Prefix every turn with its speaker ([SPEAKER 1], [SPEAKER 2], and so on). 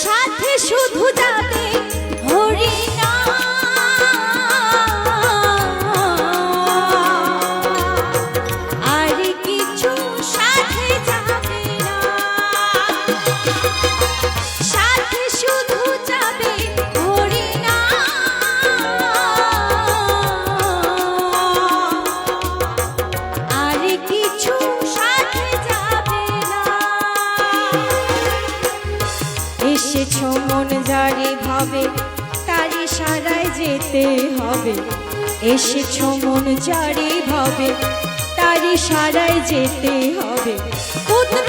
[SPEAKER 1] সাথে শুধু যাবে হরিণা, আর কিছু সাথে যাবে না। সাথে শুধু যাবে হরিণা, আর কিছু সাথে যাবে না। এসেছো মন যারে ভাবে তারি সারায় যেতে হবে। এসেছো মন যারে ভাবে তারি সারায় যেতে হবে। পুত্র